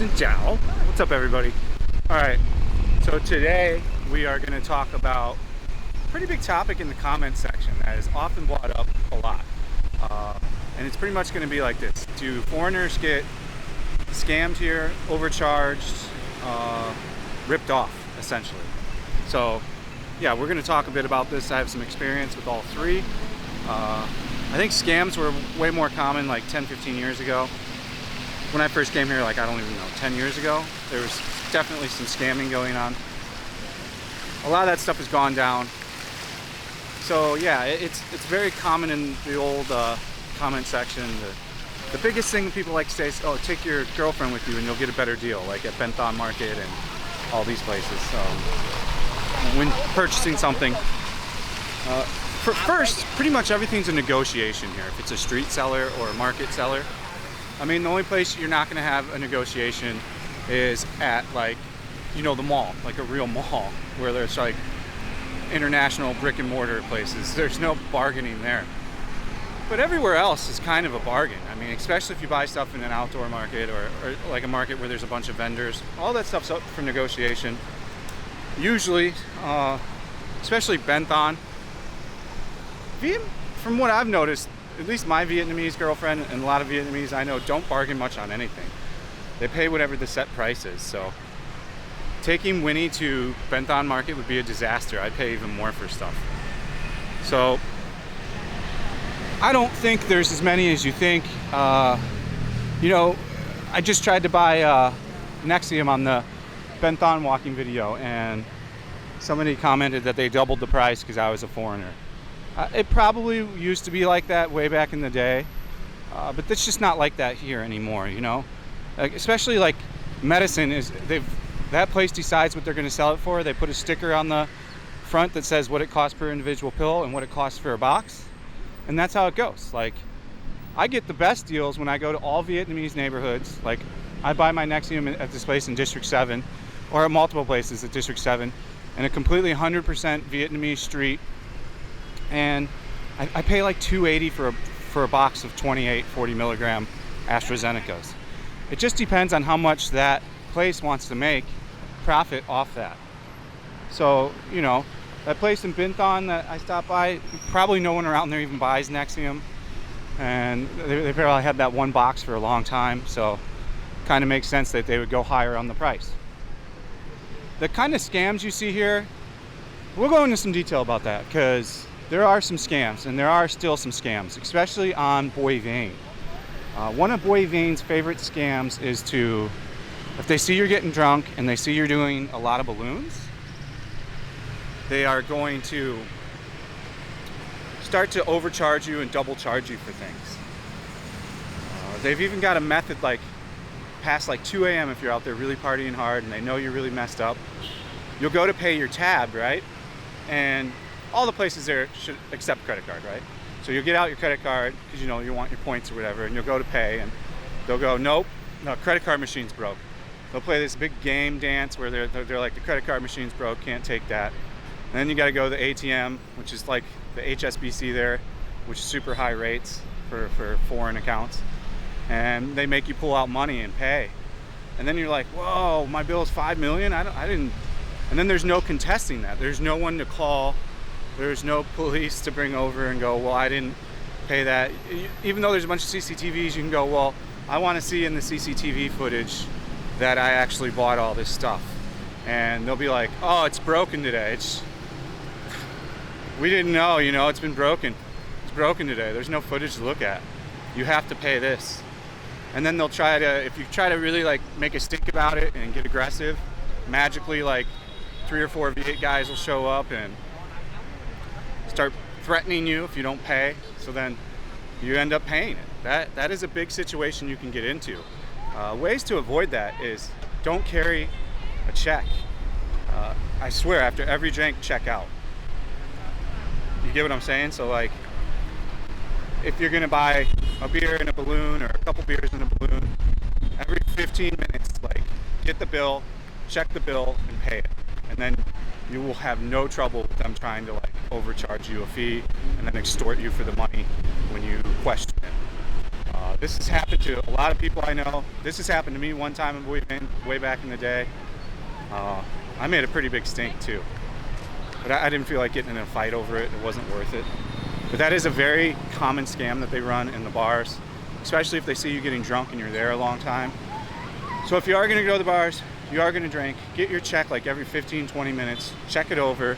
Ciao. What's up, everybody? Alright, so today we are going to talk about a pretty big topic in the comments section that is often brought up a lot. And it's pretty much going to be like this. Do foreigners get scammed here, overcharged, ripped off, essentially? So, yeah, we're going to talk a bit about this. I have some experience with all three. I think scams were way more common like 10-15 years ago. When I first came here, like, I don't even know, 10 years ago, there was definitely some scamming going on. A lot of that stuff has gone down. So yeah, it's very common in the old comment section. The biggest thing people like to say is, oh, take your girlfriend with you and you'll get a better deal, like at Bentham Market and all these places. When purchasing something, first, pretty much everything's a negotiation here. If it's a street seller or a market seller, I mean, the only place you're not going to have a negotiation is at, like, you know, the mall, like a real mall, where there's like international brick and mortar places. There's no bargaining there. But everywhere else is kind of a bargain. I mean, especially if you buy stuff in an outdoor market or like a market where there's a bunch of vendors. All that stuff's up for negotiation. Usually, especially Bentham. From what I've noticed, at least my Vietnamese girlfriend and a lot of Vietnamese I know don't bargain much on anything. They pay whatever the set price is. So taking Winnie to Bentham Market would be a disaster. I'd pay even more for stuff. So I don't think there's as many as you think. You know, I just tried to buy Nexium on the Bentham walking video, and somebody commented that they doubled the price because I was a foreigner. It probably used to be like that way back in the day, but it's just not like that here anymore, you know? Like, especially like medicine that place decides what they're going to sell it for. They put a sticker on the front that says what it costs per individual pill and what it costs for a box, and that's how it goes. Like, I get the best deals when I go to all Vietnamese neighborhoods. Like, I buy my Nexium at this place in District 7, or at multiple places at District 7, in a completely 100% Vietnamese street. And I pay like $2.80 for a box of 28 40 milligram AstraZenecas. It just depends on how much that place wants to make profit off that. So, you know, that place in Bentham that I stopped by, probably no one around there even buys Nexium, and they probably had that one box for a long time, so kind of makes sense that they would go higher on the price. The kind of scams you see here, we'll go into some detail about that, because there are some scams, and there are still some scams, especially on Boy Vane. One of Boy Vane's favorite scams is to, if they see you're getting drunk and they see you're doing a lot of balloons, they are going to start to overcharge you and double charge you for things. They've even got a method like past like 2 a.m. if you're out there really partying hard and they know you're really messed up. You'll go to pay your tab, right? And all the places there should accept credit card, right? So you'll get out your credit card because you know you want your points or whatever, and you'll go to pay, and they'll go, nope, no, credit card machine's broke. They'll play this big game dance where they're like, the credit card machine's broke, can't take that. And then you got to go to the ATM, which is like the HSBC there, which is super high rates for foreign accounts, and they make you pull out money and pay. And then you're like, whoa, my bill is $5 million. I didn't. And then there's no contesting that. There's no one to call. There's no police to bring over and go, well, I didn't pay that. Even though there's a bunch of CCTVs, you can go, well, I want to see in the CCTV footage that I actually bought all this stuff. And they'll be like, oh, it's broken today. We didn't know, you know, it's been broken. It's broken today. There's no footage to look at. You have to pay this. And then they'll try to, if you try to really like make a stink about it and get aggressive, magically like 3 or 4 V8 guys will show up and start threatening you if you don't pay, so then you end up paying it. That is a big situation you can get into. Ways to avoid that is don't carry a check. I swear, after every drink, check out. You get what I'm saying? So like, if you're gonna buy a beer in a balloon or a couple beers in a balloon, every 15 minutes, like, get the bill, check the bill, and pay it. And then you will have no trouble with them trying to like overcharge you a fee and then extort you for the money when you question it. This has happened to a lot of people I know. This has happened to me one time way back in the day. I made a pretty big stink too, but I didn't feel like getting in a fight over it. It wasn't worth it. But that is a very common scam that they run in the bars, especially if they see you getting drunk and you're there a long time. So if you are gonna go to the bars, you are gonna drink, get your check like every 15, 20 minutes, check it over,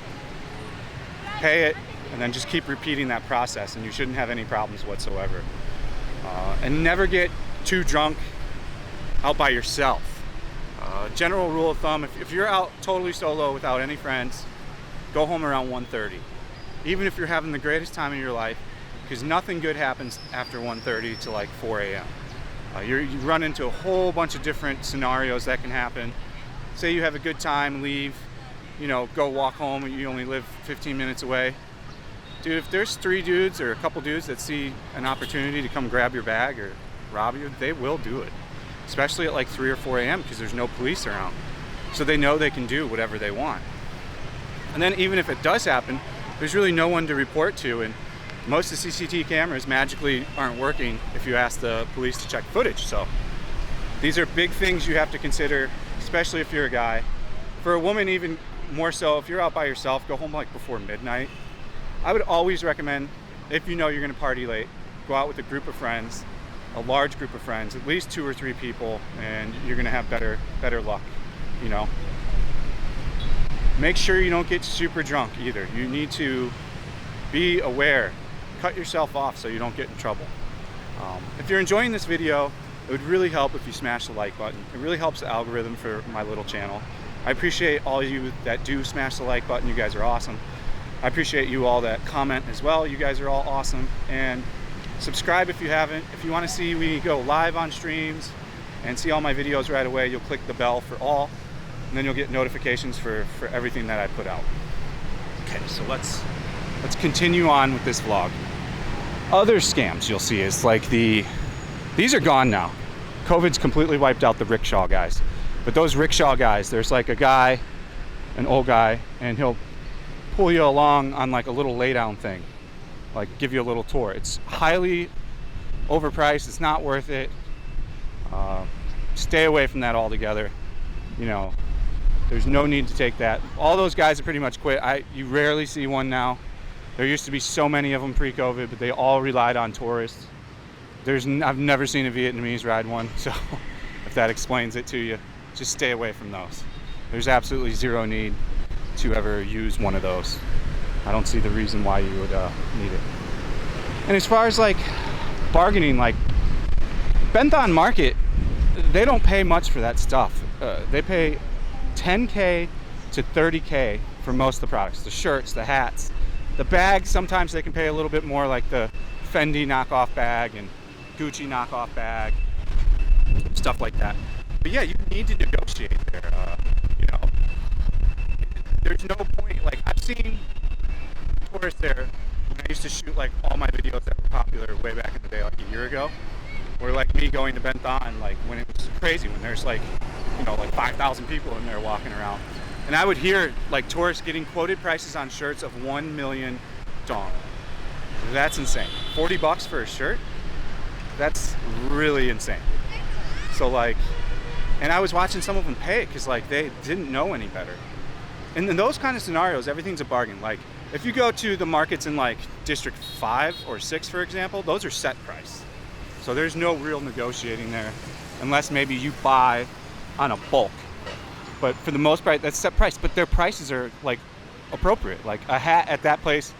pay it, and then just keep repeating that process, and you shouldn't have any problems whatsoever. And never get too drunk out by yourself. General rule of thumb, if you're out totally solo without any friends, go home around 1:30. Even if you're having the greatest time of your life, because nothing good happens after 1:30 to like 4 a.m. You run into a whole bunch of different scenarios that can happen. Say you have a good time, leave, go walk home, and you only live 15 minutes away. Dude, if there's 3 dudes or a couple dudes that see an opportunity to come grab your bag or rob you, they will do it. Especially at like 3 or 4 a.m. because there's no police around. So they know they can do whatever they want. And then even if it does happen, there's really no one to report to, and most of the CCTV cameras magically aren't working if you ask the police to check footage. So these are big things you have to consider, especially if you're a guy. For a woman, even more so, if you're out by yourself, go home like before midnight. I would always recommend, if you know you're gonna party late, go out with a group of friends, a large group of friends, at least 2 or 3 people, and you're gonna have better luck, Make sure you don't get super drunk either. You need to be aware, cut yourself off so you don't get in trouble. If you're enjoying this video, it would really help if you smash the like button. It really helps the algorithm for my little channel. I appreciate all of you that do smash the like button. You guys are awesome. I appreciate you all that comment as well. You guys are all awesome. And subscribe if you haven't. If you want to see me go live on streams and see all my videos right away, you'll click the bell for all, and then you'll get notifications for everything that I put out. Okay, so let's continue on with this vlog. Other scams you'll see is like these are gone now. COVID's completely wiped out the rickshaw guys. But those rickshaw guys, there's like a guy, an old guy, and he'll pull you along on like a little lay down thing, like give you a little tour. It's highly overpriced. It's not worth it. Stay away from that altogether. There's no need to take that. All those guys are pretty much quit. You rarely see one now. There used to be so many of them pre-COVID, but they all relied on tourists. I've never seen a Vietnamese ride one, so if that explains it to you, just stay away from those. There's absolutely zero need to ever use one of those. I don't see the reason why you would need it. And as far as like bargaining, like Bentham Market, they don't pay much for that stuff. They pay $10K to $30K for most of the products. The shirts, the hats, the bags, sometimes they can pay a little bit more, like the Fendi knockoff bag and Gucci knockoff bag, stuff like that. But yeah, you need to negotiate there. There's no point, like I've seen tourists there when I used to shoot like all my videos that were popular way back in the day, like a year ago, or like me going to Bentham, like when it was crazy, when there's like 5,000 people in there walking around. And I would hear like tourists getting quoted prices on shirts of 1 million dong. That's insane. 40 bucks for a shirt? That's really insane. So like, and I was watching some of them pay it because like they didn't know any better. And in those kind of scenarios, everything's a bargain. Like if you go to the markets in like District 5 or 6, for example, those are set price. So there's no real negotiating there unless maybe you buy on a bulk. But for the most part, that's set price. But their prices are like appropriate. Like a hat at that place,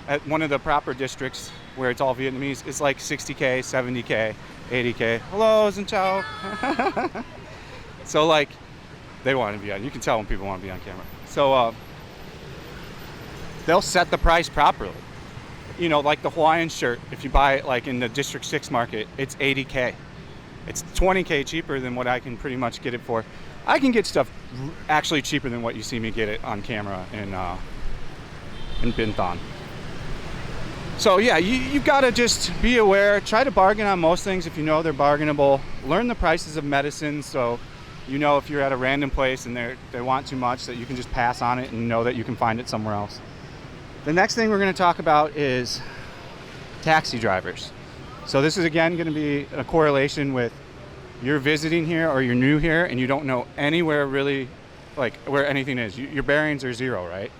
at one of the proper districts where it's all Vietnamese, is like 60K, 70K, 80K. Hello, xin chào. So like, they want to be on. You can tell when people want to be on camera. So they'll set the price properly. Like the Hawaiian shirt, if you buy it like in the District 6 market, it's 80K. It's 20K cheaper than what I can pretty much get it for. I can get stuff actually cheaper than what you see me get it on camera in Bentham. So yeah, you gotta just be aware. Try to bargain on most things if you know they're bargainable. Learn the prices of medicine, so if you're at a random place and they want too much, that you can just pass on it and know that you can find it somewhere else. The next thing we're going to talk about is taxi drivers. So this is again going to be a correlation with you're visiting here or you're new here and you don't know anywhere really like where anything is. Your bearings are zero, right?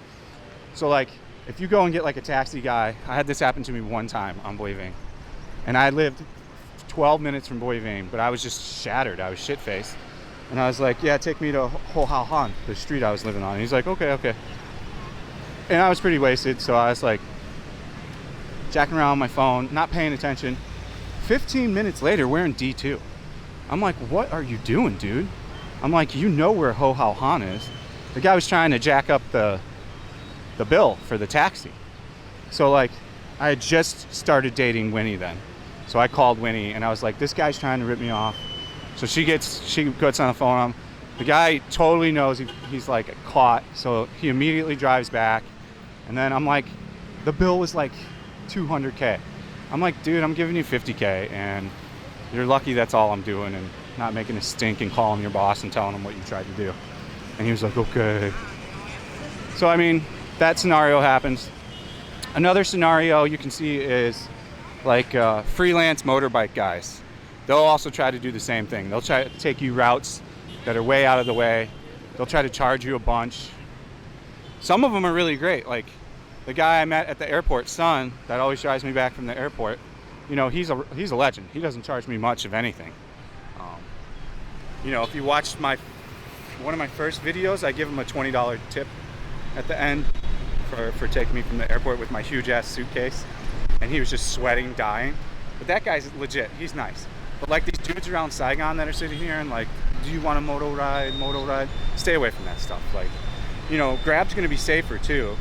So like if you go and get like a taxi guy, I had this happen to me one time on Boivin, and I lived 12 minutes from Boivin, but I was just shattered. I was shit-faced. And I was like, yeah, take me to Ho Hao Han, the street I was living on. And he's like, okay. And I was pretty wasted, so I was like jacking around on my phone, not paying attention. 15 minutes later, we're in D2. I'm like, what are you doing, dude? I'm like, you know where Ho Hao Han is. The guy was trying to jack up the bill for the taxi. So like, I had just started dating Winnie then. So I called Winnie and I was like, this guy's trying to rip me off. So she gets on the phone. The guy totally knows he's like caught. So he immediately drives back. And then I'm like, the bill was like 200K. I'm like, dude, I'm giving you 50K and you're lucky that's all I'm doing and not making a stink and calling your boss and telling him what you tried to do. And he was like, okay. So, I mean, that scenario happens. Another scenario you can see is like freelance motorbike guys. They'll also try to do the same thing. They'll try to take you routes that are way out of the way. They'll try to charge you a bunch. Some of them are really great. Like the guy I met at the airport, Son, that always drives me back from the airport. You know, he's a legend. He doesn't charge me much of anything. You know, if you watched one of my first videos, I give him a $20 tip at the end for taking me from the airport with my huge ass suitcase. And he was just sweating, dying. But that guy's legit. He's nice. But like these dudes around Saigon that are sitting here and like, do you want a moto ride? Stay away from that stuff. Like, you know, Grab's going to be safer too.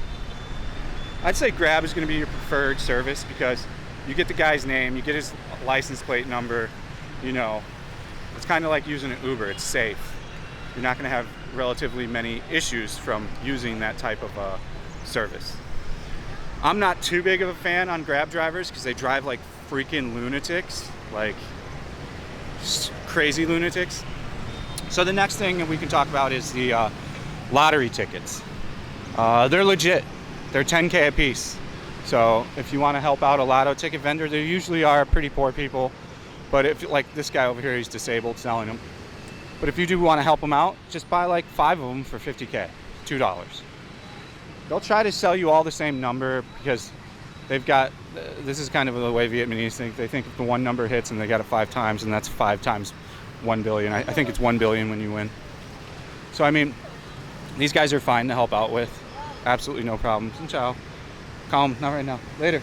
I'd say Grab is going to be your preferred service because you get the guy's name, you get his license plate number, you know, it's kind of like using an Uber. It's safe. You're not going to have relatively many issues from using that type of service. I'm not too big of a fan on Grab drivers because they drive like freaking lunatics, like crazy lunatics. So the next thing that we can talk about is the lottery tickets. They're legit. They're 10K a piece. So if you want to help out a lotto ticket vendor, they usually are pretty poor people. But if like this guy over here, he's disabled selling them. But if you do want to help them out, just buy like 5 of them for 50K, $2. They'll try to sell you all the same number because they've got, this is kind of the way Vietnamese think. They think if the one number hits and they got it 5 times, and that's 5 times 1 billion. I think it's 1 billion when you win. So, I mean, these guys are fine to help out with. Absolutely no problems. And ciao. Calm, not right now. Later.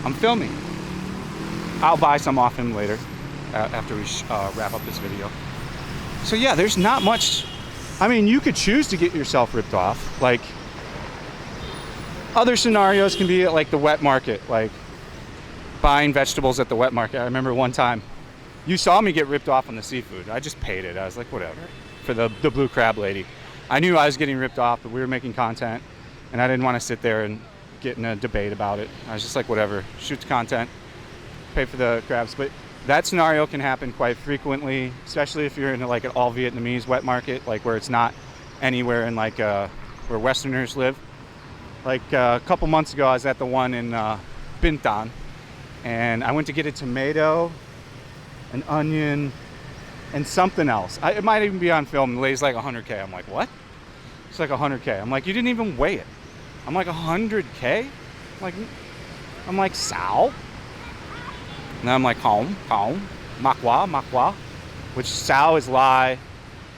I'm filming. I'll buy some off him later after we wrap up this video. So yeah, there's not much. I mean, you could choose to get yourself ripped off. Like, other scenarios can be at like the wet market, like buying vegetables at the wet market. I remember one time you saw me get ripped off on the seafood. I just paid it. I was like, whatever, for the blue crab lady. I knew I was getting ripped off, but we were making content and I didn't want to sit there and get in a debate about it. I was just like, whatever, shoot the content, pay for the crabs. But that scenario can happen quite frequently, especially if you're in like an all Vietnamese wet market, like where it's not anywhere in like where Westerners live. Like a couple months ago, I was at the one in Bintan, and I went to get a tomato, an onion, and something else. It might even be on film. The lady's like 100K. I'm like, what? It's like 100K. I'm like, you didn't even weigh it. I'm like, 100K? I'm like, sao? And then I'm like, kaum, makwa, which sao is lie,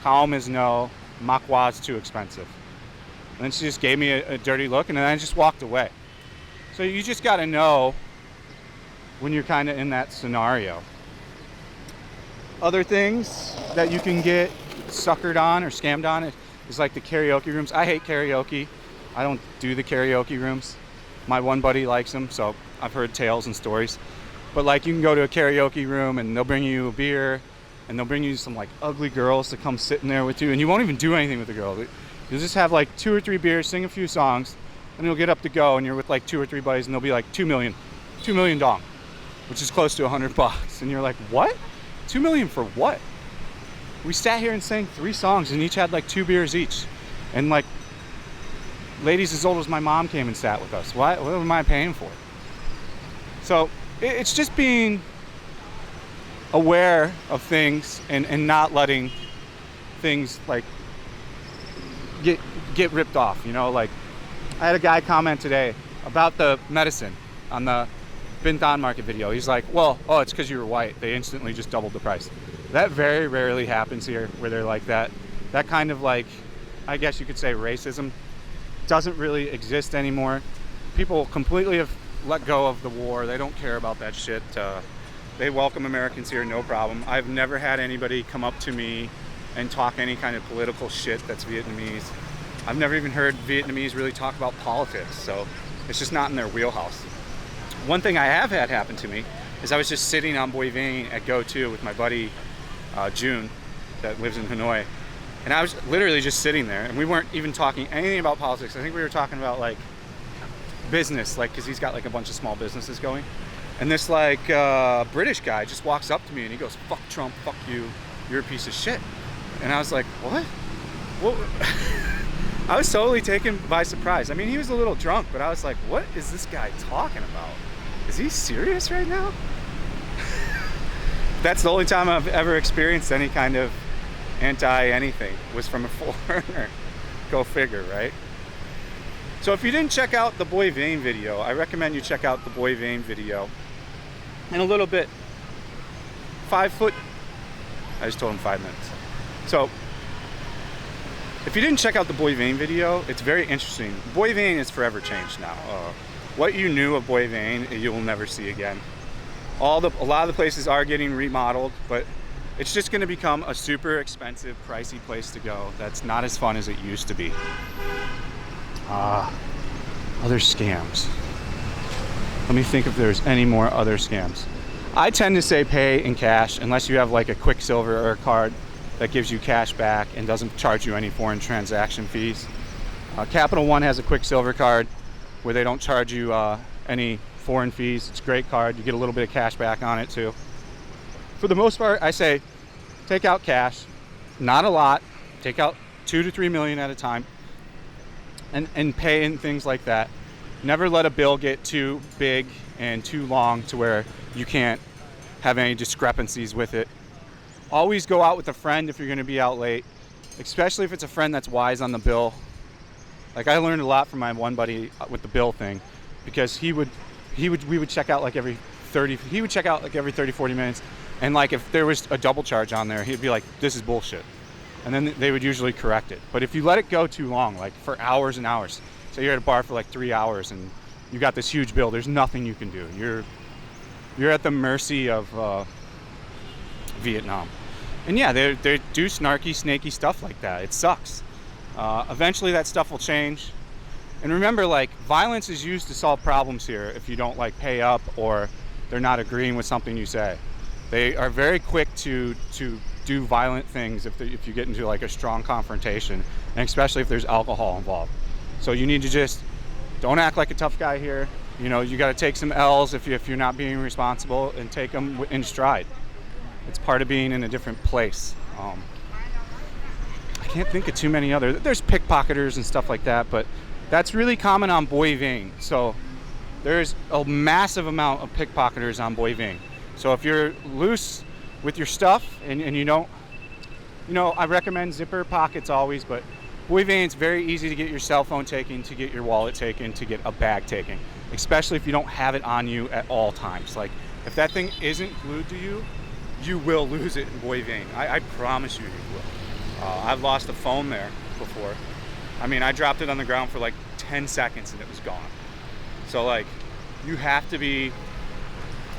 kaum is no, makwa is too expensive. And then she just gave me a dirty look, and then I just walked away. So you just got to know when you're kind of in that scenario. Other things that you can get suckered on or scammed on is like the karaoke rooms. I hate karaoke. I don't do the karaoke rooms. My one buddy likes them, so I've heard tales and stories. But like, you can go to a karaoke room and they'll bring you a beer, and they'll bring you some like ugly girls to come sit in there with you, and you won't even do anything with the girl. You'll just have like 2 or 3 beers, sing a few songs, and you'll get up to go, and you're with like 2 or 3 buddies, and they'll be like 2 million dong, which is close to $100. And you're like, what? 2 million for what? We sat here and sang 3 songs, and each had like 2 beers each, and like ladies as old as my mom came and sat with us. What am I paying for? So it's just being aware of things and not letting things like get ripped off, you know. Like I had a guy comment today about the medicine on the Bintan market video. He's like, well, oh, it's because you were white, they instantly just doubled the price. That very rarely happens here, where they're like that kind of, like, I guess you could say racism doesn't really exist anymore. People completely have let go of the war. They don't care about that shit. They welcome Americans here, no problem. I've never had anybody come up to me and talk any kind of political shit that's Vietnamese. I've never even heard Vietnamese really talk about politics, so it's just not in their wheelhouse. One thing I have had happen to me is I was just sitting on Boi Vang at Go-To with my buddy June that lives in Hanoi, and I was literally just sitting there, and we weren't even talking anything about politics. I think we were talking about like business, like, because he's got like a bunch of small businesses going, and this like British guy just walks up to me and he goes, "Fuck Trump, fuck you, you're a piece of shit." And I was like, what? I was totally taken by surprise. I mean, he was a little drunk, but I was like, what is this guy talking about? Is he serious right now? That's the only time I've ever experienced any kind of anti-anything, was from a foreigner. Go figure, right? So if you didn't check out the Boi Vang video, I recommend you check out the Boi Vang video in a little bit. 5 foot, I just told him 5 minutes. So if you didn't check out the Boi Vang video, it's very interesting. Boi Vang is forever changed now. What you knew of Boi Vang, you will never see again. A lot of the places are getting remodeled, but it's just going to become a super expensive, pricey place to go. That's not as fun as it used to be. Other scams. Let me think if there's any more other scams. I tend to say pay in cash unless you have like a Quicksilver or a card that gives you cash back and doesn't charge you any foreign transaction fees. Capital One has a Quicksilver card where they don't charge you any foreign fees. It's a great card. You get a little bit of cash back on it too. For the most part, I say take out cash, not a lot. Take out 2 to 3 million at a time, and pay in things like that. Never let a bill get too big and too long to where you can't have any discrepancies with it. Always go out with a friend if you're going to be out late, especially if it's a friend that's wise on the bill. Like, I learned a lot from my one buddy with the bill thing, because we would check out like every 30 40 minutes, and like if there was a double charge on there, he'd be like, "This is bullshit," and then they would usually correct it. But if you let it go too long, like for hours and hours, say you're at a bar for like 3 hours and you got this huge bill, there's nothing you can do. You're at the mercy of Vietnam. And yeah, they do snarky, snaky stuff like that. It sucks. Eventually that stuff will change. And remember, like, violence is used to solve problems here if you don't like pay up or they're not agreeing with something you say. They are very quick to do violent things if you get into like a strong confrontation, and especially if there's alcohol involved. So you need to just don't act like a tough guy here. You know, you got to take some L's if you're not being responsible, and take them in stride. It's part of being in a different place. I can't think of too many other. There's pickpocketers and stuff like that, but that's really common on Boi Vang. So there's a massive amount of pickpocketers on Boi Vang. So if you're loose with your stuff and you don't, you know, I recommend zipper pockets always, but Boi Vang, it's very easy to get your cell phone taken, to get your wallet taken, to get a bag taken, especially if you don't have it on you at all times. Like, if that thing isn't glued to you, you will lose it in Boi Vang. I promise you will. I've lost a phone there before. I mean, I dropped it on the ground for like 10 seconds and it was gone. So like, you have to be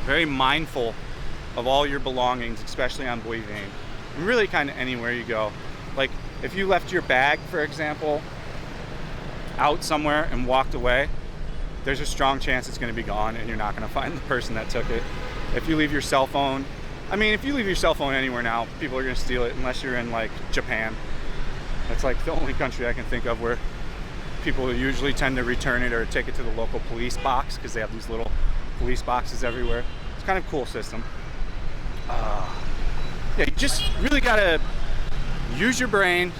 very mindful of all your belongings, especially on Boi Vang, and really kind of anywhere you go. Like, if you left your bag, for example, out somewhere and walked away, there's a strong chance it's going to be gone and you're not going to find the person that took it. If you leave your cell phone, I mean, if you leave your cell phone anywhere now, people are going to steal it, unless you're in like Japan. That's like the only country I can think of where people usually tend to return it or take it to the local police box, because they have these little police boxes everywhere. It's kind of a cool system. Yeah, you just really got to use your brain,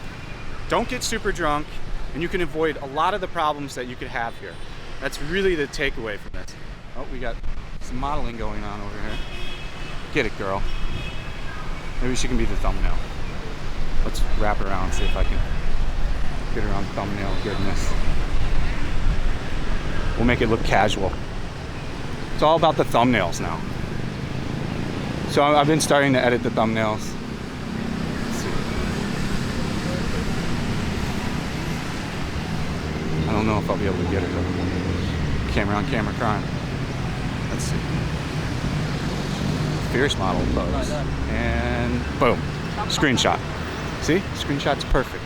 don't get super drunk, and you can avoid a lot of the problems that you could have here. That's really the takeaway from this. Oh, we got Some modeling going on over here. Get it, girl. Maybe she can be the thumbnail. Let's wrap her around and see if I can get her on thumbnail goodness. We'll make it look casual. It's all about the thumbnails now. So I've been starting to edit the thumbnails. Let's see. I don't know if I'll be able to get her though. Camera on camera crime. Let's see. Fierce model pose. And boom. Screenshot. See? Screenshot's perfect.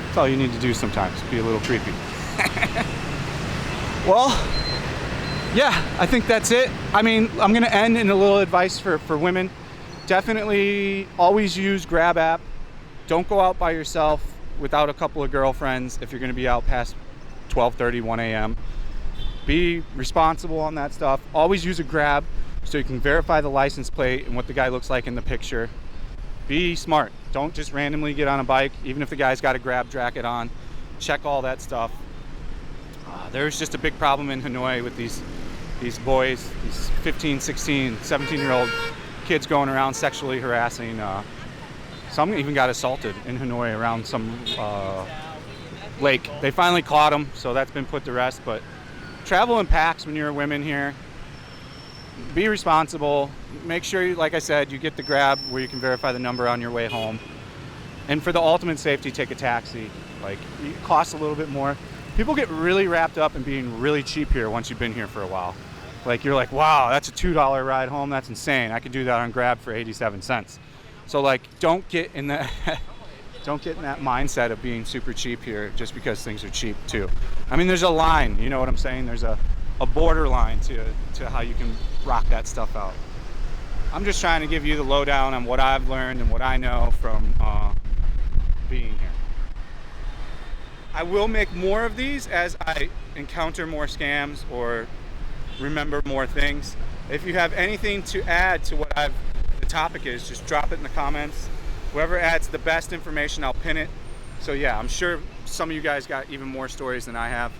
That's all you need to do sometimes. Be a little creepy. Well, yeah, I think that's it. I mean, I'm gonna end in a little advice for women. Definitely always use Grab app. Don't go out by yourself without a couple of girlfriends if you're gonna be out past 12:30, 1 a.m. Be responsible on that stuff. Always use a Grab so you can verify the license plate and what the guy looks like in the picture. Be smart. Don't just randomly get on a bike, even if the guy's got a Grab jacket on. Check all that stuff. There's just a big problem in Hanoi with these boys, these 15, 16, 17-year-old kids going around sexually harassing. Some even got assaulted in Hanoi around some lake. They finally caught them, so that's been put to rest. But travel in packs when you're women here. Be responsible. Make sure, like I said, you get the Grab where you can verify the number on your way home. And for the ultimate safety, take a taxi. Like, it costs a little bit more. People get really wrapped up in being really cheap here once you've been here for a while. Like, you're like, wow, that's a $2 ride home. That's insane. I could do that on Grab for 87 cents. So, like, don't get in that mindset of being super cheap here just because things are cheap too. I mean, there's a line, you know what I'm saying? There's a borderline to how you can rock that stuff out. I'm just trying to give you the lowdown on what I've learned and what I know from being here. I will make more of these as I encounter more scams or remember more things. If you have anything to add to what the topic is, just drop it in the comments. Whoever adds the best information, I'll pin it. So yeah, I'm sure some of you guys got even more stories than I have.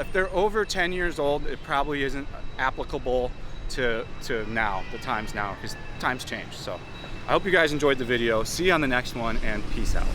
If they're over 10 years old, it probably isn't applicable to now, the times now, because times change. So I hope you guys enjoyed the video. See you on the next one, and peace out.